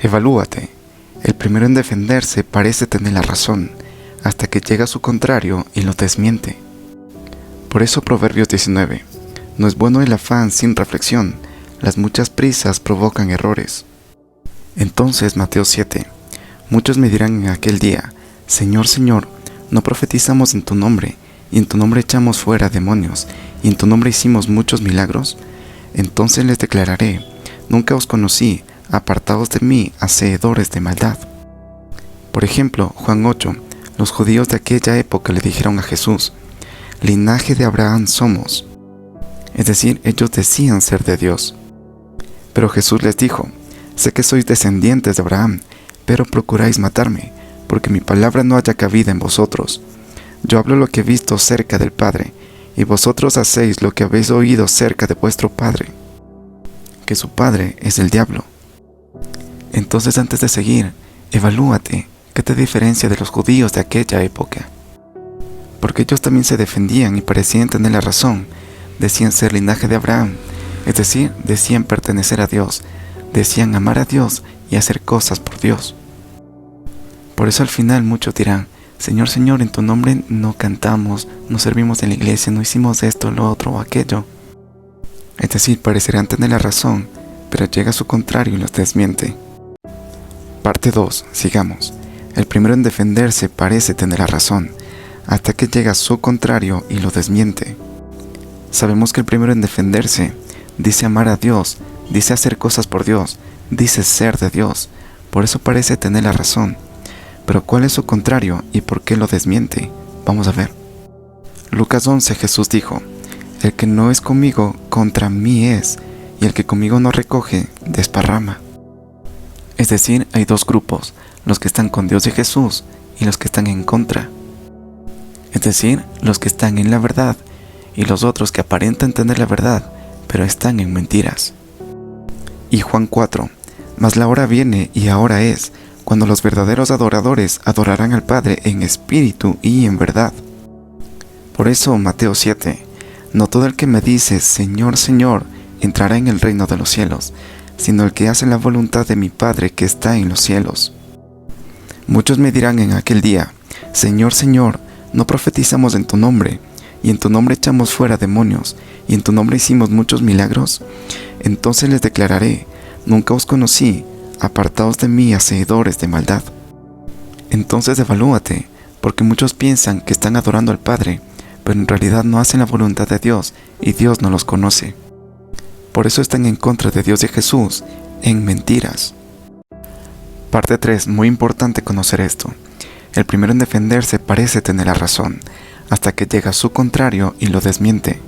Evalúate. El primero en defenderse parece tener la razón, hasta que llega su contrario y lo desmiente. Por eso Proverbios 19. No es bueno el afán sin reflexión, las muchas prisas provocan errores. Entonces Mateo 7. Muchos me dirán en aquel día, Señor, Señor, ¿no profetizamos en tu nombre, y en tu nombre echamos fuera demonios, y en tu nombre hicimos muchos milagros? Entonces les declararé, nunca os conocí, apartaos de mí, hacedores de maldad. Por ejemplo, Juan 8, los judíos de aquella época le dijeron a Jesús, linaje de Abraham somos. Es decir, ellos decían ser de Dios. Pero Jesús les dijo, sé que sois descendientes de Abraham, pero procuráis matarme, porque mi palabra no haya cabida en vosotros. Yo hablo lo que he visto cerca del Padre, y vosotros hacéis lo que habéis oído cerca de vuestro padre, que su padre es el diablo. Entonces, antes de seguir, evalúate, ¿qué te diferencia de los judíos de aquella época? Porque ellos también se defendían y parecían tener la razón, decían ser linaje de Abraham, es decir, decían pertenecer a Dios, decían amar a Dios y hacer cosas por Dios. Por eso al final muchos dirán, Señor, Señor, en tu nombre no cantamos, no servimos en la iglesia, no hicimos esto, lo otro o aquello. Es decir, parecerán tener la razón, pero llega su contrario y los desmiente. Parte 2. Sigamos. El primero en defenderse parece tener la razón, hasta que llega su contrario y lo desmiente. Sabemos que el primero en defenderse dice amar a Dios, dice hacer cosas por Dios, dice ser de Dios, por eso parece tener la razón. Pero ¿cuál es su contrario y por qué lo desmiente? Vamos a ver. Lucas 11, Jesús dijo, el que no es conmigo, contra mí es, y el que conmigo no recoge, desparrama. Es decir, hay dos grupos, los que están con Dios y Jesús y los que están en contra. Es decir, los que están en la verdad y los otros que aparentan tener la verdad, pero están en mentiras. Y Juan 4, mas la hora viene y ahora es, cuando los verdaderos adoradores adorarán al Padre en espíritu y en verdad. Por eso Mateo 7, no todo el que me dice, Señor, Señor, entrará en el reino de los cielos, sino el que hace la voluntad de mi Padre que está en los cielos. Muchos me dirán en aquel día, Señor, Señor, ¿no profetizamos en tu nombre, y en tu nombre echamos fuera demonios, y en tu nombre hicimos muchos milagros? Entonces les declararé, nunca os conocí, apartaos de mí, hacedores de maldad. Entonces evalúate, porque muchos piensan que están adorando al Padre, pero en realidad no hacen la voluntad de Dios, y Dios no los conoce. Por eso están en contra de Dios y Jesús, en mentiras. Parte 3. Muy importante conocer esto. El primero en defenderse parece tener la razón, hasta que llega su contrario y lo desmiente.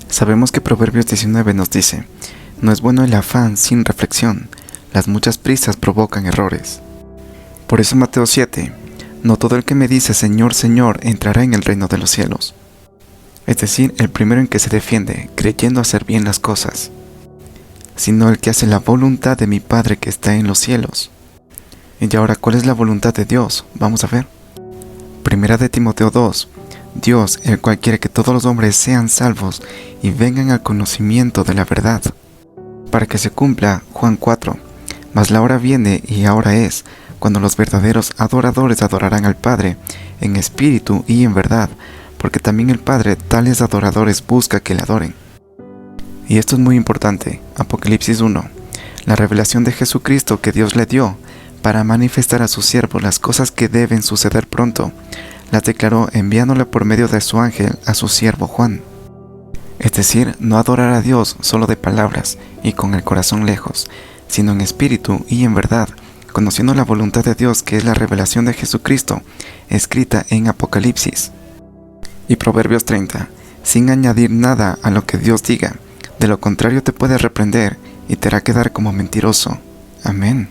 Sabemos que Proverbios 19 nos dice, no es bueno el afán sin reflexión, las muchas prisas provocan errores. Por eso Mateo 7, no todo el que me dice Señor, Señor, entrará en el reino de los cielos. Es decir, el primero en que se defiende, creyendo hacer bien las cosas, sino el que hace la voluntad de mi Padre que está en los cielos. Y ahora, ¿cuál es la voluntad de Dios? Vamos a ver. Primera de Timoteo 2, Dios, el cual quiere que todos los hombres sean salvos y vengan al conocimiento de la verdad, para que se cumpla Juan 4, mas la hora viene y ahora es, cuando los verdaderos adoradores adorarán al Padre en espíritu y en verdad, porque también el Padre tales adoradores busca que le adoren. Y esto es muy importante, Apocalipsis 1, la revelación de Jesucristo que Dios le dio para manifestar a sus siervos las cosas que deben suceder pronto, las declaró enviándola por medio de su ángel a su siervo Juan. Es decir, no adorar a Dios solo de palabras y con el corazón lejos, sino en espíritu y en verdad, conociendo la voluntad de Dios que es la revelación de Jesucristo, escrita en Apocalipsis. Y Proverbios 30, sin añadir nada a lo que Dios diga, de lo contrario te puede reprender y te hará quedar como mentiroso. Amén.